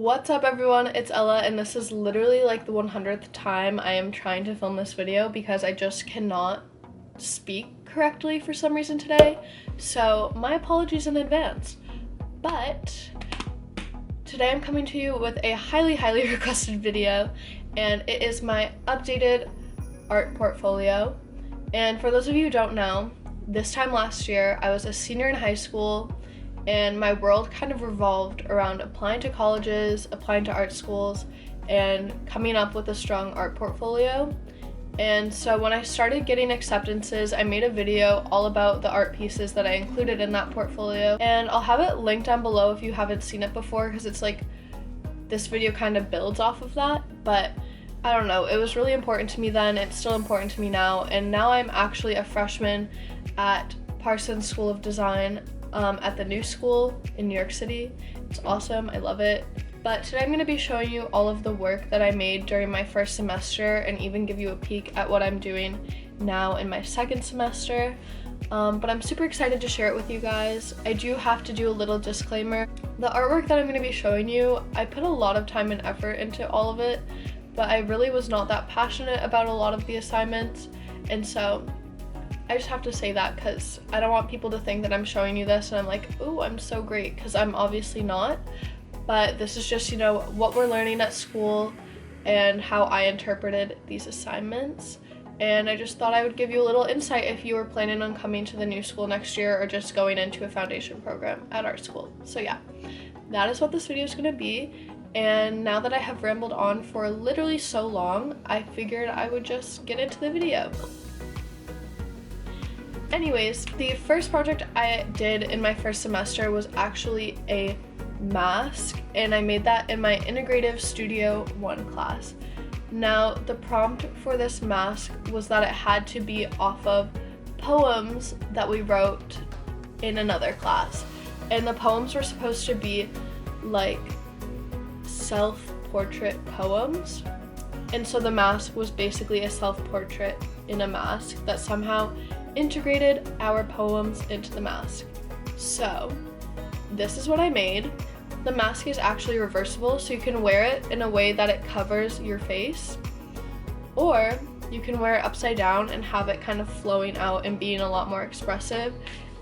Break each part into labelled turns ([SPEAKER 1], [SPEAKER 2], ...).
[SPEAKER 1] What's up everyone, it's Ella and this is literally like the 100th time I am trying to film this video because I just cannot speak correctly for some reason today, so my apologies in advance. But today I'm coming to you with a highly requested video, and it is my updated art portfolio. And for those of you who don't know, this time last year I was a senior in high school and my world kind of revolved around applying to colleges, applying to art schools, and coming up with a strong art portfolio. And so when I started getting acceptances, I made a video all about the art pieces that I included in that portfolio, and I'll have it linked down below if you haven't seen it before, because it's like this video kind of builds off of that. But I don't know, it was really important to me then, it's still important to me now, and now I'm actually a freshman at Parsons School of Design at the new school in New York City. It's awesome, I love it. But today I'm going to be showing you all of the work that I made during my first semester and even give you a peek at what I'm doing now in my second semester. But I'm super excited to share it with you guys. I do have to do a little disclaimer. The artwork that I'm going to be showing you, I put a lot of time and effort into all of it, but I really was not that passionate about a lot of the assignments, and so I just have to say that because I don't want people to think that I'm showing you this and I'm like, oh, I'm so great, because I'm obviously not. But this is just, you know, what we're learning at school and how I interpreted these assignments. And I just thought I would give you a little insight if you were planning on coming to the new school next year or just going into a foundation program at art school. So yeah, that is what this video is going to be. And now that I have rambled on for literally so long, I figured I would just get into the video. Anyways, the first project I did in my first semester was actually a mask, and I made that in my Integrative Studio 1 class. Now, the prompt for this mask was that it had to be off of poems that we wrote in another class. And the poems were supposed to be like self-portrait poems. And so the mask was basically a self-portrait in a mask that somehow integrated our poems into the mask. So this is what I made. The mask is actually reversible, so you can wear it in a way that it covers your face, or you can wear it upside down and have it kind of flowing out and being a lot more expressive.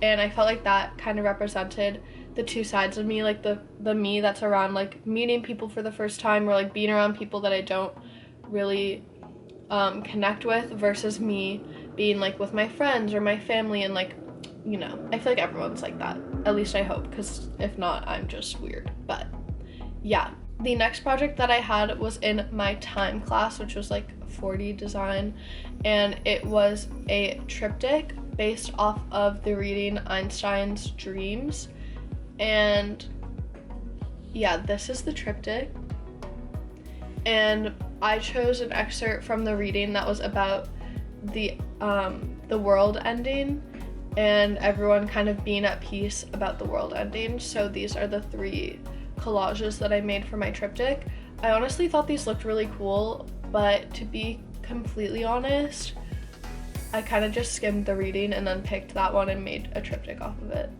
[SPEAKER 1] And I felt like that kind of represented the two sides of me, like the me that's around like meeting people for the first time, or like being around people that I don't really connect with, versus me being like with my friends or my family, and like, you know, I feel like everyone's like that, at least I hope, because if not, I'm just weird. But yeah, the next project that I had was in my time class, which was like 40 design, and it was a triptych based off of the reading Einstein's Dreams. And yeah, this is the triptych, and I chose an excerpt from the reading that was about the world ending and everyone kind of being at peace about the world ending. So these are the three collages that I made for my triptych. I honestly thought these looked really cool, but to be completely honest, I kind of just skimmed the reading and then picked that one and made a triptych off of it.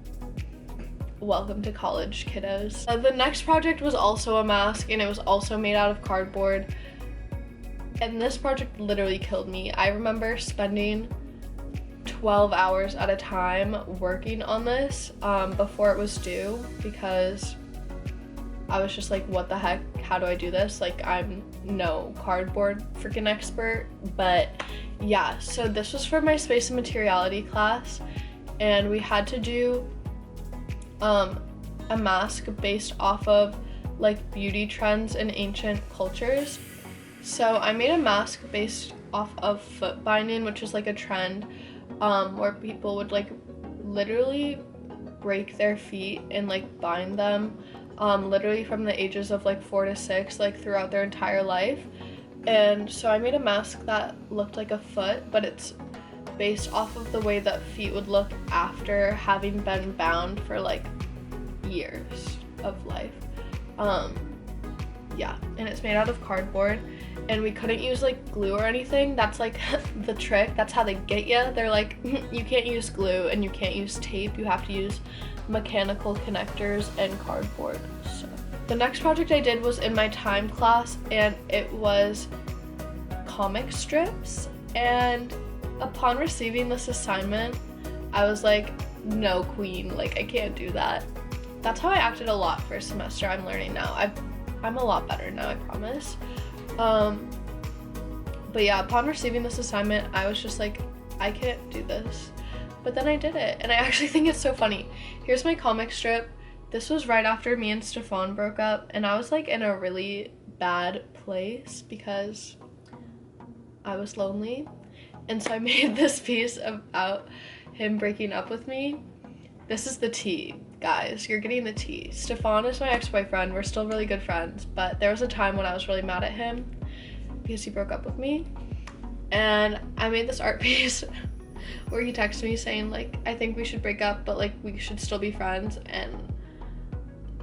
[SPEAKER 1] Welcome to college, kiddos. The next project was also a mask, and it was also made out of cardboard. And this project literally killed me. I remember spending 12 hours at a time working on this before it was due, because I was just like, what the heck, how do I do this? Like, I'm no cardboard freaking expert. But yeah, so this was for my space and materiality class, and we had to do a mask based off of like beauty trends in ancient cultures. So I made a mask based off of foot binding, which is like a trend where people would like literally break their feet and like bind them literally from the ages of like 4 to 6, like throughout their entire life. And so I made a mask that looked like a foot, but it's based off of the way that feet would look after having been bound for like years of life. Yeah, and it's made out of cardboard, and we couldn't use like glue or anything. That's like the trick. That's how they get you. They're like, you can't use glue and you can't use tape. You have to use mechanical connectors and cardboard. So The next project I did was in my time class, and it was comic strips. And upon receiving this assignment, I was like, no queen, like I can't do that. That's how I acted a lot first semester. I'm learning now. I'm a lot better now, I promise. But yeah, upon receiving this assignment, I was just like, I can't do this. But then I did it, and I actually think it's so funny. Here's my comic strip. This was right after me and Stefan broke up, and I was like in a really bad place because I was lonely. And so I made this piece about him breaking up with me. This is the tea, guys. You're getting the tea. Stefan is my ex-boyfriend. We're still really good friends, but there was a time when I was really mad at him because he broke up with me. And I made this art piece where he texted me saying like, I think we should break up, but like we should still be friends. And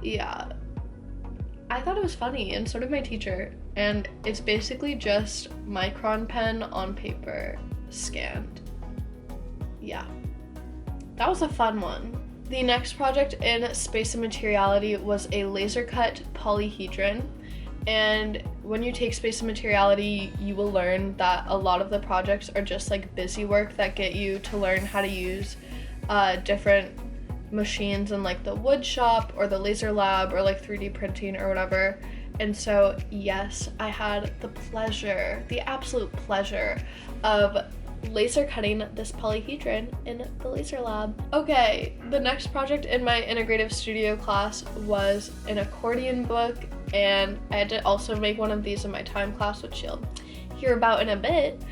[SPEAKER 1] yeah, I thought it was funny, and so did my teacher. And it's basically just micron pen on paper scanned. Yeah, that was a fun one. The next project in Space and Materiality was a laser cut polyhedron. And when you take Space and Materiality, you will learn that a lot of the projects are just like busy work that get you to learn how to use different machines in like the wood shop or the laser lab or like 3D printing or whatever. And so yes, I had the pleasure, the absolute pleasure of laser cutting this polyhedron in the laser lab. Okay, the next project in my integrative studio class was an accordion book, and I had to also make one of these in my time class, which you'll hear about in a bit.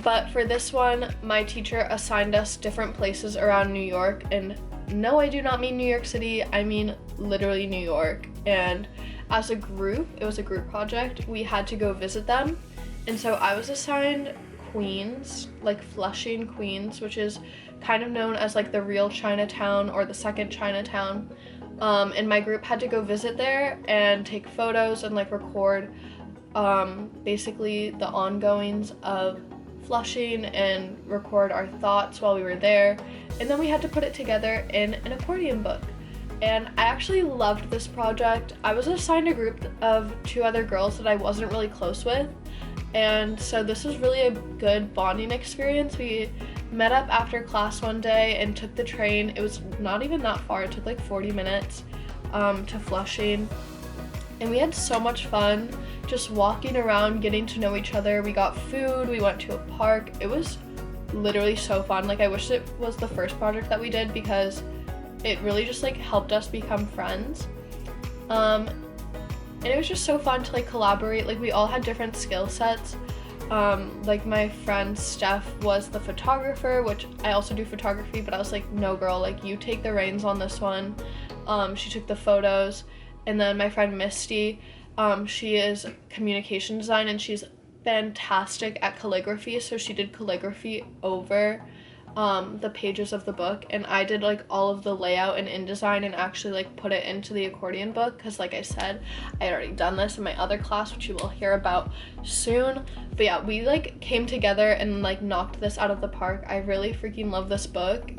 [SPEAKER 1] But for this one, my teacher assigned us different places around New York, and no, I do not mean New York City, I mean literally New York. And as a group, it was a group project, we had to go visit them. And so I was assigned Queens, like Flushing, Queens, which is kind of known as like the real Chinatown or the second Chinatown. And my group had to go visit there and take photos and like record basically the ongoings of Flushing and record our thoughts while we were there. And then we had to put it together in an accordion book. And I actually loved this project. I was assigned a group of 2 other girls that I wasn't really close with. And so this was really a good bonding experience. We met up after class one day and took the train. It was not even that far. It took like 40 minutes to Flushing. And we had so much fun just walking around, getting to know each other. We got food, we went to a park. It was literally so fun. Like I wish it was the first project that we did because it really just like helped us become friends. And it was just so fun to like collaborate. Like we all had different skill sets. Like my friend Steph was the photographer, which I also do photography, but I was like, no girl, like you take the reins on this one. She took the photos. And then my friend Misty, she is communication design and she's fantastic at calligraphy. So she did calligraphy over the pages of the book, and I did like all of the layout and InDesign and actually like put it into the accordion book because like I said, I had already done this in my other class, which you will hear about soon. But yeah, we like came together and like knocked this out of the park. I really freaking love this book.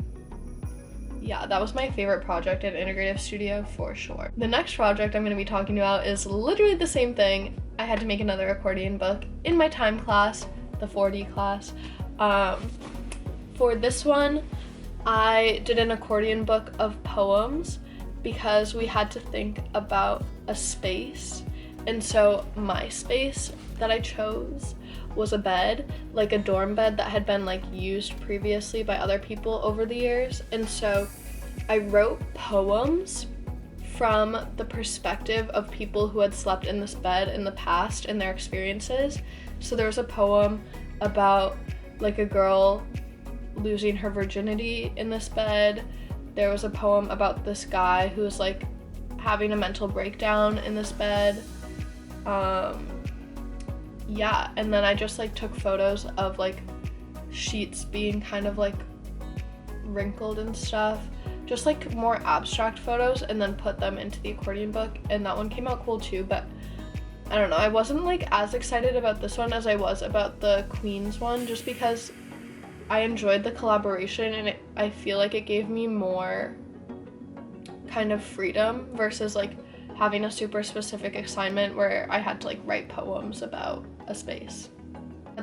[SPEAKER 1] Yeah, that was my favorite project in Integrative Studio for sure. The next project I'm going to be talking about is literally the same thing. I had to make another accordion book in my time class, the 4D class. For this one, I did an accordion book of poems because we had to think about a space. And so my space that I chose was a bed, like a dorm bed that had been like used previously by other people over the years. And so I wrote poems from the perspective of people who had slept in this bed in the past and their experiences. So there was a poem about like a girl losing her virginity in this bed. There was a poem about this guy who was like having a mental breakdown in this bed. Yeah, and then I just like took photos of like sheets being kind of like wrinkled and stuff, just like more abstract photos, and then put them into the accordion book, and that one came out cool too. But I don't know, I wasn't like as excited about this one as I was about the Queens one, just because I enjoyed the collaboration and I feel like it gave me more kind of freedom versus like having a super specific assignment where I had to like write poems about a space.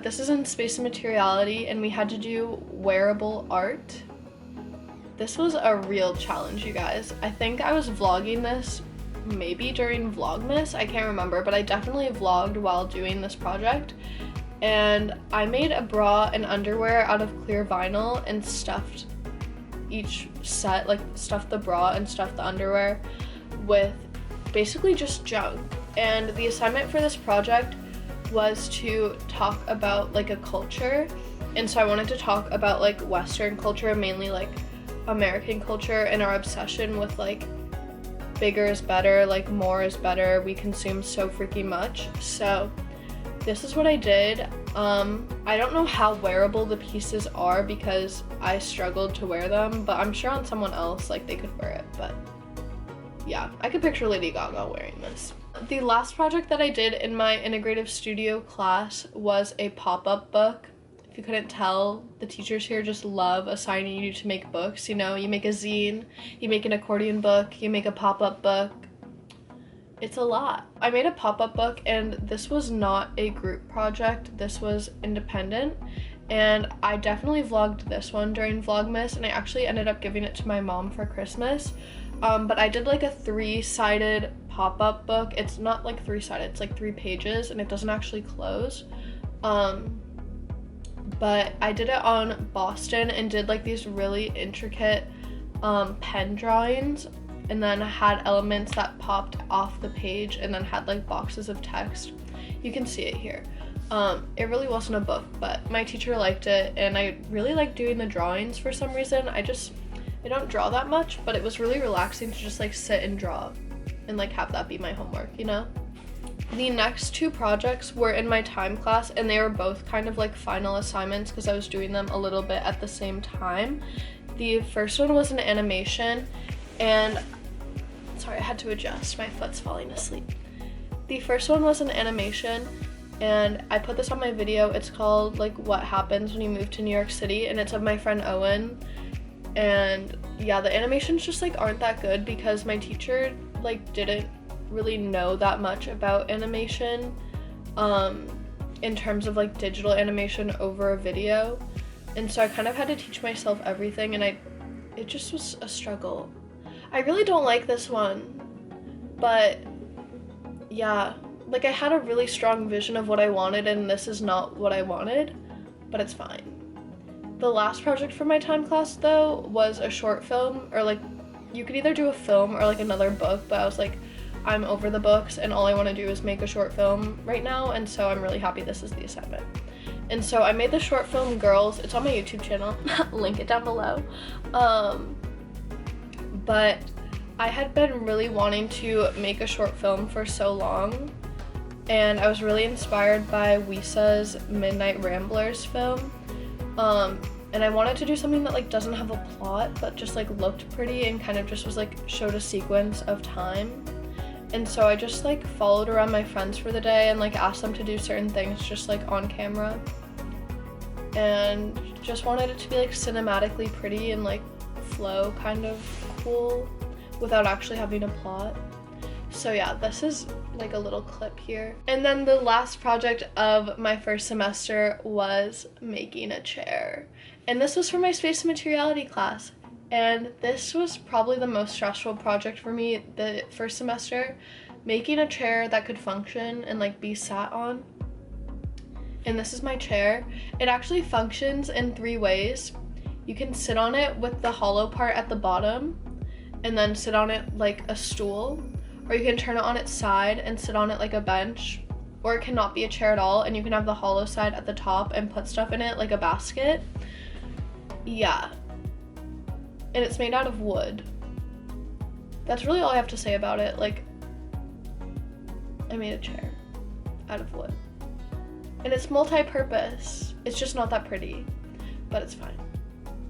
[SPEAKER 1] This is in space and materiality, and we had to do wearable art. This was a real challenge, you guys. I think I was vlogging this maybe during Vlogmas, I can't remember, but I definitely vlogged while doing this project. And I made a bra and underwear out of clear vinyl and stuffed each set, like stuffed the bra and stuffed the underwear with basically just junk. And the assignment for this project was to talk about like a culture, and so I wanted to talk about like Western culture, mainly like American culture, and our obsession with like bigger is better, like more is better. We consume so freaking much. So this is what I did. I don't know how wearable the pieces are because I struggled to wear them, but I'm sure on someone else like they could wear it. But yeah, I could picture Lady Gaga wearing this. The last project that I did in my integrative studio class was a pop-up book. If you couldn't tell, the teachers here just love assigning you to make books. You know, you make a zine, you make an accordion book, you make a pop-up book. It's a lot. I made a pop-up book, and this was not a group project. This was independent, and I definitely vlogged this one during Vlogmas, and I actually ended up giving it to my mom for Christmas. But I did like a 3-sided pop-up book. It's not like 3-sided, it's like 3 pages, and it doesn't actually close. But I did it on Boston and did like these really intricate pen drawings, and then had elements that popped off the page and then had like boxes of text. You can see it here. It really wasn't a book, but my teacher liked it, and I really like doing the drawings for some reason. I don't draw that much, but it was really relaxing to just like sit and draw and like have that be my homework, you know? The next 2 projects were in my time class, and they were both kind of like final assignments because I was doing them a little bit at the same time. The first one was an animation, and sorry, I had to adjust, my foot's falling asleep. The first one was an animation, and I put this on my video. It's called like What Happens When You Move to New York City, and it's of my friend Owen. And yeah, the animations just like aren't that good because my teacher like didn't really know that much about animation in terms of like digital animation over a video, and so I kind of had to teach myself everything, and it just was a struggle. I really don't like this one, but yeah, like I had a really strong vision of what I wanted, and this is not what I wanted, but it's fine. The last project for my time class though was a short film, or like you could either do a film or like another book, but I was like, I'm over the books and all I want to do is make a short film right now, and so I'm really happy this is the assignment. And so I made the short film Girls. It's on my YouTube channel. Link it down below. But I had been really wanting to make a short film for so long, and I was really inspired by Wisa's Midnight Ramblers film. And I wanted to do something that like doesn't have a plot but just like looked pretty and kind of just was like showed a sequence of time. And so I just like followed around my friends for the day and like asked them to do certain things just like on camera, and just wanted it to be like cinematically pretty and like flow kind of cool without actually having a plot. So yeah, this is like a little clip here. And then the last project of my first semester was making a chair. And this was for my space and materiality class. And this was probably the most stressful project for me the first semester, making a chair that could function and like be sat on. And this is my chair. It actually functions in 3 ways. You can sit on it with the hollow part at the bottom and then sit on it like a stool, or you can turn it on its side and sit on it like a bench, or it cannot be a chair at all and you can have the hollow side at the top and put stuff in it like a basket. Yeah. And it's made out of wood. That's really all I have to say about it. Like, I made a chair out of wood. And it's multi-purpose. It's just not that pretty, but it's fine.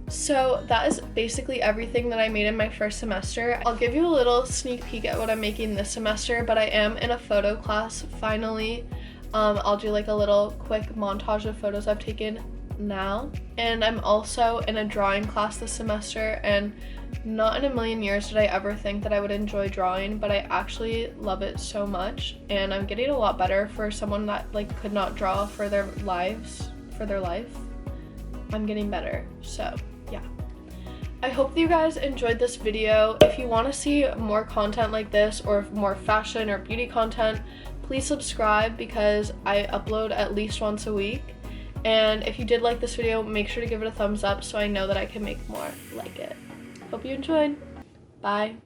[SPEAKER 1] So that is basically everything that I made in my first semester. I'll give you a little sneak peek at what I'm making this semester, but I am in a photo class finally. I'll do like a little quick montage of photos I've taken now. And I'm also in a drawing class this semester, and Not in a million years did I ever think that I would enjoy drawing, but I actually love it so much, and I'm getting a lot better for someone that like could not draw for their life. I'm getting better, so yeah. I hope that you guys enjoyed this video. If you want to see more content like this or more fashion or beauty content, please subscribe because I upload at least once a week. And if you did like this video, make sure to give it a thumbs up so I know that I can make more like it. Hope you enjoyed. Bye.